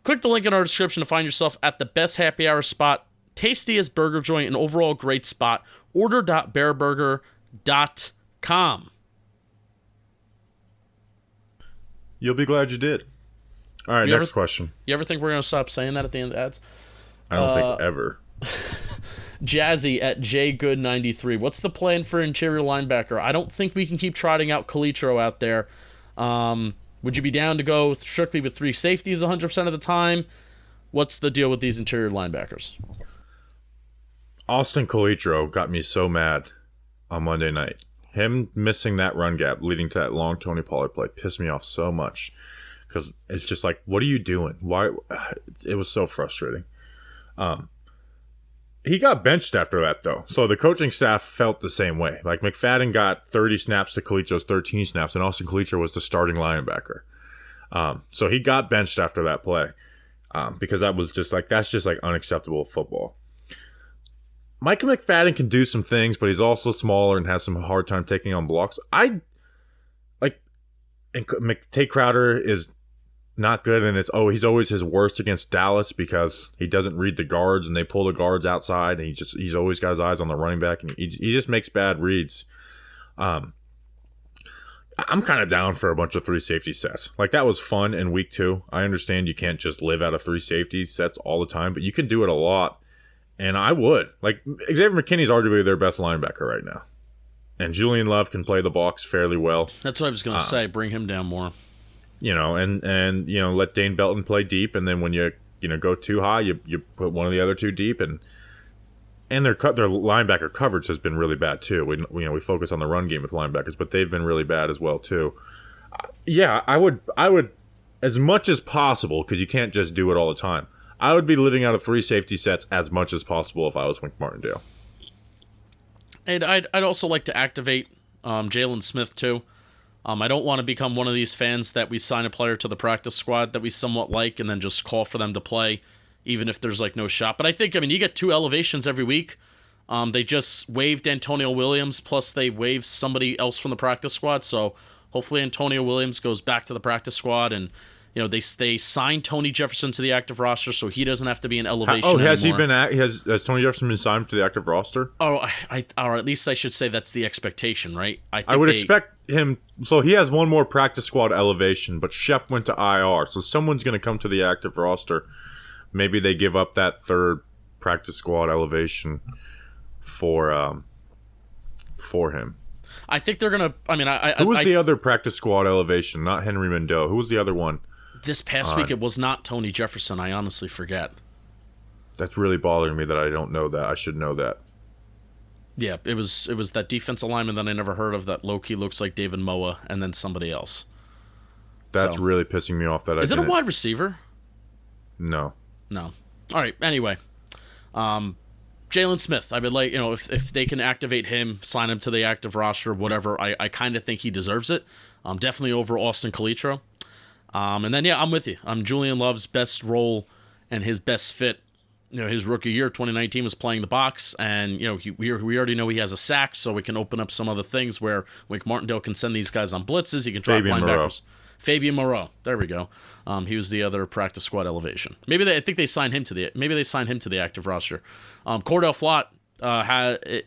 Click the link in our description to find yourself at the best happy hour spot, tastiest burger joint, and overall great spot. Order.bearburger.com. You'll be glad you did. All right, next question. You ever think we're going to stop saying that at the end of ads? I don't think ever. Jazzy at JGood93. What's the plan for interior linebacker? I don't think we can keep trotting out Calitro out there. Would you be down to go strictly with 3 safeties 100% of the time? What's the deal with these interior linebackers? Austin Calitro got me so mad on Monday night. Him missing that run gap leading to that long Tony Pollard play pissed me off so much because it's just like, what are you doing? Why? It was so frustrating. He got benched after that, though. So the coaching staff felt the same way. Like, McFadden got 30 snaps to Calitro's 13 snaps, and Austin Calitro was the starting linebacker. So he got benched after that play because that's just unacceptable football. Micah McFadden can do some things, but he's also smaller and has some hard time taking on blocks. Tate Crowder is not good, and he's always his worst against Dallas because he doesn't read the guards and they pull the guards outside, and he's always got his eyes on the running back, and he just makes bad reads. I'm kind of down for a bunch of 3 safety sets. Like, that was fun in week 2. I understand you can't just live out of 3 safety sets all the time, but you can do it a lot. And I would. Like, Xavier McKinney's arguably their best linebacker right now. And Julian Love can play the box fairly well. That's what I was going to say. Bring him down more. And let Dane Belton play deep. And then when you go too high, you put one of the other 2 deep. And their linebacker coverage has been really bad, too. We focus on the run game with linebackers, but they've been really bad as well, too. I would, as much as possible, because you can't just do it all the time, I would be living out of 3 safety sets as much as possible if I was Wink Martindale. And I'd also like to activate Jalen Smith, too. I don't want to become one of these fans that we sign a player to the practice squad that we somewhat like and then just call for them to play, even if there's, no shot. But I think, you get 2 elevations every week. They just waived Antonio Williams, plus they waived somebody else from the practice squad. So hopefully Antonio Williams goes back to the practice squad and they signed Tony Jefferson to the active roster, so he doesn't have to be an elevation anymore. Has he been? Has Tony Jefferson been signed to the active roster? Or at least I should say that's the expectation, right? I would expect him. So he has one more practice squad elevation, but Shep went to IR, so someone's going to come to the active roster. Maybe they give up that 3rd practice squad elevation for him. I think they're going to. Who was the other practice squad elevation? Not Henry Mendoza. Who was the other one? This past week, it was not Tony Jefferson. I honestly forget. That's really bothering me that I don't know that. I should know that. Yeah, it was that defensive lineman that I never heard of that low-key looks like David Moa, and then somebody else. That's really pissing me off. Is it a wide receiver? No. All right, anyway. Jalen Smith, I would like, if they can activate him, sign him to the active roster, whatever, I kind of think he deserves it. Definitely over Austin Calitro. And then, I'm with you. Julian Love's best role and his best fit, his rookie year, 2019, was playing the box. And, we already know he has a sack, so we can open up some other things where Wink Martindale can send these guys on blitzes. He can drop linebackers. Fabian Moreau. There we go. He was the other practice squad elevation. I think they signed him to the active roster. Cordell Flott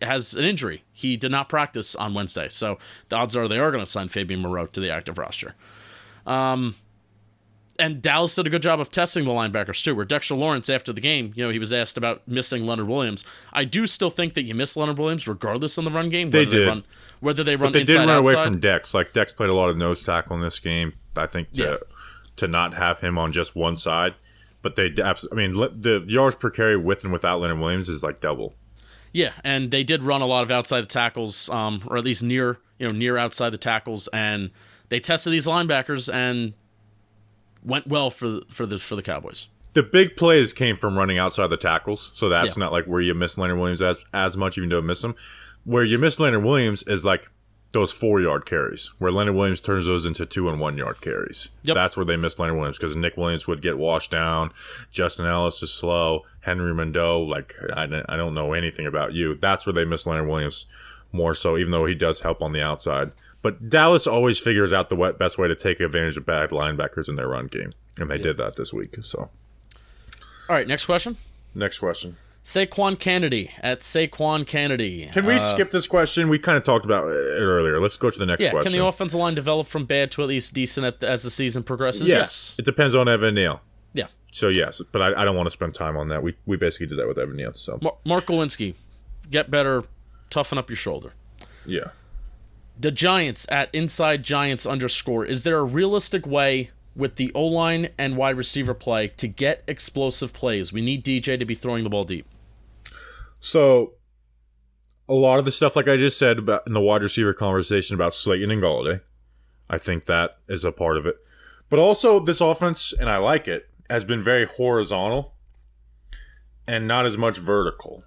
has an injury. He did not practice on Wednesday, so the odds are they are going to sign Fabian Moreau to the active roster. And Dallas did a good job of testing the linebackers too, where Dexter Lawrence, after the game, he was asked about missing Leonard Williams. I do still think that you miss Leonard Williams regardless in the run game. They did. Whether they run but they inside, did run outside. Away from Dex. Like, Dex played a lot of nose tackle in this game, I think, to not have him on just one side. But the yards per carry with and without Leonard Williams is like double. Yeah, and they did run a lot of outside the tackles, or at least near outside the tackles, and they tested these linebackers and went well for the Cowboys. The big plays came from running outside the tackles, so that's not like where you miss Leonard Williams as much, even though you miss him. Where you miss Leonard Williams is like those 4-yard carries, where Leonard Williams turns those into 2- and 1-yard carries. Yep. That's where they miss Leonard Williams, because Nick Williams would get washed down. Justin Ellis is slow. Henry Mendoza, I don't know anything about you. That's where they miss Leonard Williams more so, even though he does help on the outside. But Dallas always figures out the best way to take advantage of bad linebackers in their run game, and they did that this week. So, all right, next question. Saquon Kennedy at Saquon Kennedy. Can we skip this question? We kind of talked about it earlier. Let's go to the next question. Can the offensive line develop from bad to at least decent as the season progresses? Yes. It depends on Evan Neal. Yeah. So, yes, but I don't want to spend time on that. We basically did that with Evan Neal. So. Mark Lewinsky, get better, toughen up your shoulder. Yeah. The Giants at @InsideGiants_. Is there a realistic way with the O-line and wide receiver play to get explosive plays? We need DJ to be throwing the ball deep. So, a lot of the stuff, like I just said about in the wide receiver conversation about Slayton and Galladay, I think that is a part of it. But also, this offense, and I like it, has been very horizontal and not as much vertical.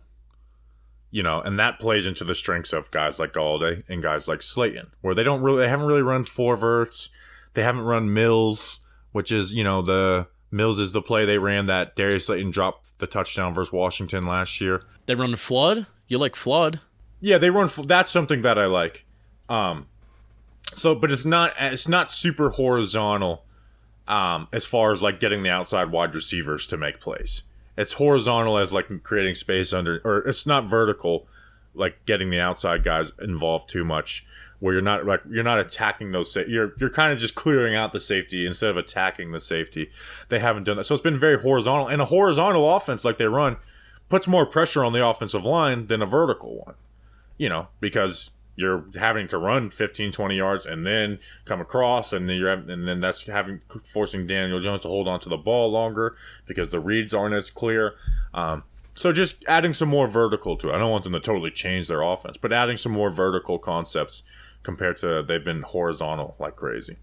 And that plays into the strengths of guys like Galladay and guys like Slayton, where they haven't really run four verts. They haven't run Mills, which is, the Mills is the play they ran that Darius Slayton dropped the touchdown versus Washington last year. They run flood? You like flood? Yeah, they run. That's something that I like. But it's not super horizontal as far as like getting the outside wide receivers to make plays. It's horizontal as like creating space under, or it's not vertical, like getting the outside guys involved too much, where you're not attacking those. You're kind of just clearing out the safety instead of attacking the safety. They haven't done that, so it's been very horizontal. And a horizontal offense like they run puts more pressure on the offensive line than a vertical one. Because you're having to run 15, 20 yards and then come across, and then that's forcing Daniel Jones to hold on to the ball longer because the reads aren't as clear. So just adding some more vertical to it. I don't want them to totally change their offense, but adding some more vertical concepts compared to they've been horizontal like crazy.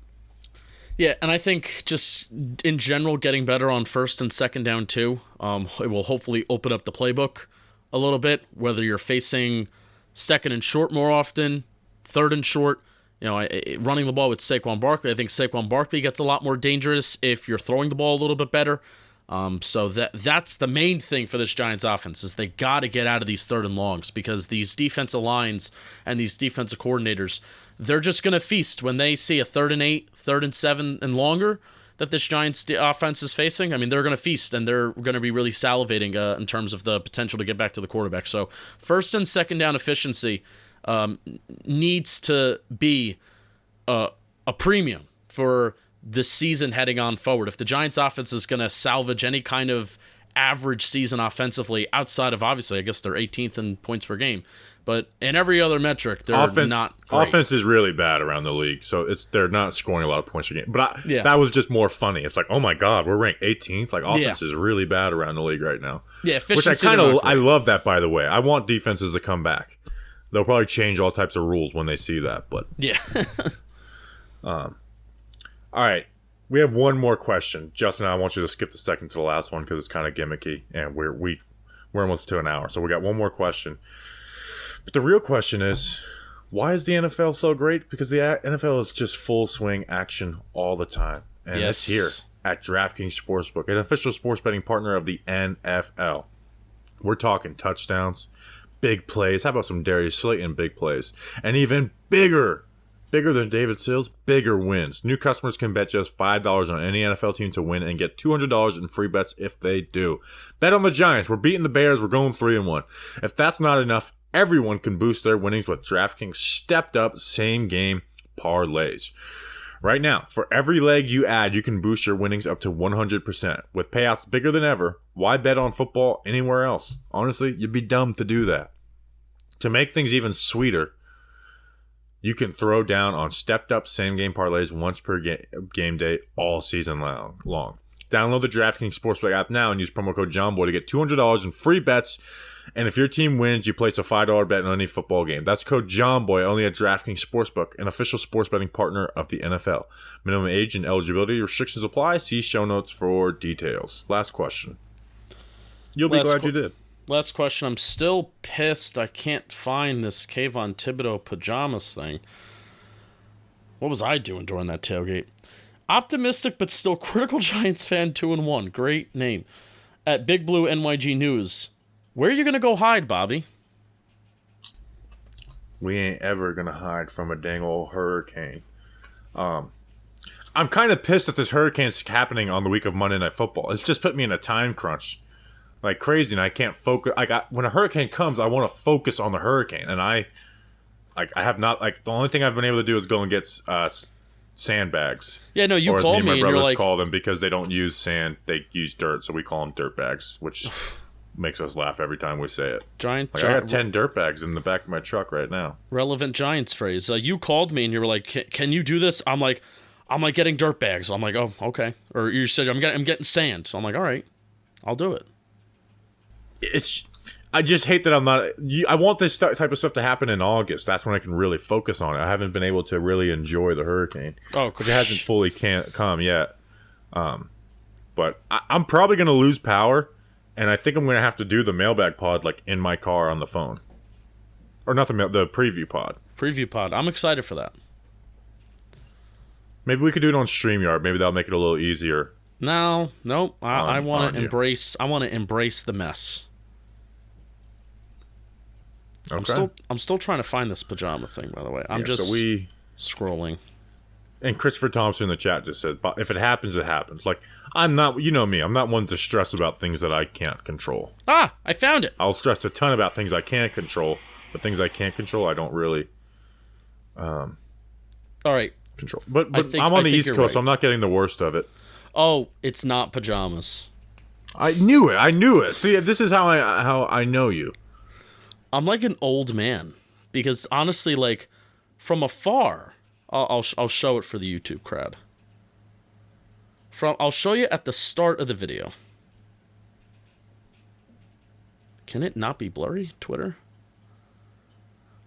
Yeah, and I think just in general getting better on first and second down too. It will hopefully open up the playbook a little bit, whether you're facing second and short more often, third and short. Running the ball with Saquon Barkley, I think Saquon Barkley gets a lot more dangerous if you're throwing the ball a little bit better. So that's the main thing for this Giants offense is they got to get out of these third and longs, because these defensive lines and these defensive coordinators, they're just going to feast when they see a 3rd and 8, 3rd and 7 and longer that this Giants offense is facing. I mean, they're going to feast, and they're going to be really salivating in terms of the potential to get back to the quarterback. So first and second down efficiency needs to be a premium for this season heading on forward. If the Giants offense is going to salvage any kind of average season offensively, outside of, obviously, I guess they're 18th in points per game, but in every other metric, they're not great. Offense is really bad around the league, so they're not scoring a lot of points a game. But that was just more funny. It's like, oh my God, we're ranked 18th. Like, offense is really bad around the league right now. Yeah, efficiency. Which I love that, by the way. I want defenses to come back. They'll probably change all types of rules when they see that. But yeah. All right. We have one more question. Justin, I want you to skip the second to the last one because it's kind of gimmicky, and we're almost to an hour. So we got one more question. But the real question is, why is the NFL so great? Because the NFL is just full swing action all the time. And it's here at DraftKings Sportsbook, an official sports betting partner of the NFL. We're talking touchdowns, big plays. How about some Darius Slayton big plays? And even bigger than David Sills, bigger wins. New customers can bet just $5 on any NFL team to win and get $200 in free bets if they do. Bet on the Giants. We're beating the Bears. We're going 3-1. If that's not enough, everyone can boost their winnings with DraftKings stepped-up same-game parlays. Right now, for every leg you add, you can boost your winnings up to 100%. With payouts bigger than ever, why bet on football anywhere else? Honestly, you'd be dumb to do that. To make things even sweeter, you can throw down on stepped-up same-game parlays once per game day all season long. Download the DraftKings Sportsbook app now and use promo code JOHNBOY to get $200 in free bets. And if your team wins, you place a $5 bet on any football game. That's code JOHNBOY only at DraftKings Sportsbook, an official sports betting partner of the NFL. Minimum age and eligibility restrictions apply. See show notes for details. Last question. You'll be glad you did. Last question. I'm still pissed I can't find this Kayvon Thibodeaux pajamas thing. What was I doing during that tailgate? Optimistic but still critical Giants fan 2-1. Great name. At Big Blue NYG News. Where are you going to go hide, Bobby? We ain't ever going to hide from a dang old hurricane. I'm kind of pissed that this hurricane's happening on the week of Monday Night Football. It's just put me in a time crunch like crazy, and I can't focus. When a hurricane comes, I want to focus on the hurricane, and I have not. The only thing I've been able to do is go and get sandbags. Yeah, no, you called me, and you're like, call them because they don't use sand; they use dirt, so we call them dirt bags. Which makes us laugh every time we say it. Giant. I got 10 dirt bags in the back of my truck right now. Relevant Giants phrase. You called me and you were like, "Can you do this?" I'm like getting dirt bags. I'm like, "Oh, okay." Or you said, "I'm getting sand." So I'm like, "All right, I'll do it." I just hate that I'm not. I want this type of stuff to happen in August. That's when I can really focus on it. I haven't been able to really enjoy the hurricane. Because it hasn't fully come yet. But I'm probably going to lose power. And I think I'm going to have to do the mailbag pod like in my car on the phone. Or not the preview pod. Preview pod. I'm excited for that. Maybe we could do it on StreamYard. Maybe that'll make it a little easier. No. I want to embrace. I want to embrace the mess. Okay. I'm still trying to find this pajama thing. By the way, I'm just scrolling. And Christopher Thompson in the chat just said, "If it happens, it happens." Like I'm not. You know me. I'm not one to stress about things that I can't control. Ah, I found it. I'll stress a ton about things I can't control, but things I can't control, I don't really. All right. Control. But I'm on the East Coast, right. So I'm not getting the worst of it. Oh, it's not pajamas. I knew it. See, this is how I know you. I'm like an old man because honestly, like from afar, I'll show it for the YouTube crowd. I'll show you at the start of the video. Can it not be blurry, Twitter?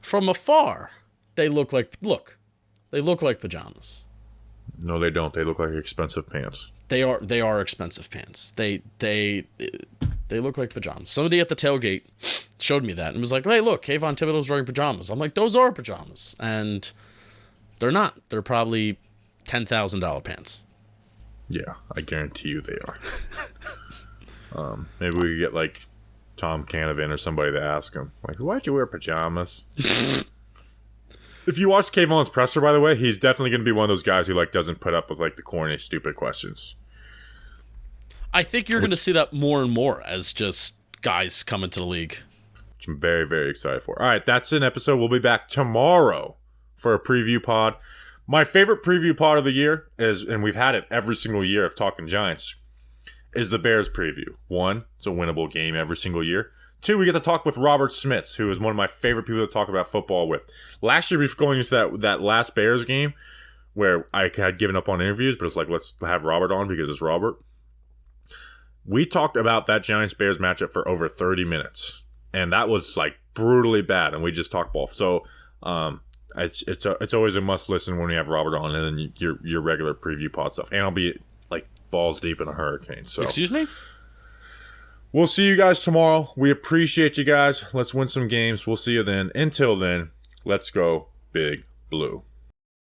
From afar, they look like pajamas. No, they don't. They look like expensive pants. They are expensive pants. They look like pajamas. Somebody at the tailgate showed me that and was like, "Hey, look, Kayvon Thibodeaux's wearing pajamas." I'm like, "Those are pajamas," and they're not. They're probably $10,000 pants. Yeah, I guarantee you they are. Maybe we could get like Tom Canavan or somebody to ask him, like, "Why'd you wear pajamas?" If you watch Kayvon's presser, by the way, he's definitely going to be one of those guys who like doesn't put up with like the corny, stupid questions. I think you're going to see that more and more as just guys come into the league. Which I'm very, very excited for. All right, that's an episode. We'll be back tomorrow for a preview pod. My favorite preview pod of the year is, and we've had it every single year of Talking Giants, is the Bears preview. 1, it's a winnable game every single year. 2, we get to talk with Robert Smits, who is one of my favorite people to talk about football with. Last year, we were going into that last Bears game where I had given up on interviews, but it's like, let's have Robert on because it's Robert. We talked about that Giants-Bears matchup for over 30 minutes, and that was like brutally bad, and we just talked ball. So it's always a must-listen when we have Robert on, and then your regular preview pod stuff. And I'll be like balls deep in a hurricane. So excuse me? We'll see you guys tomorrow. We appreciate you guys. Let's win some games. We'll see you then. Until then, let's go Big Blue.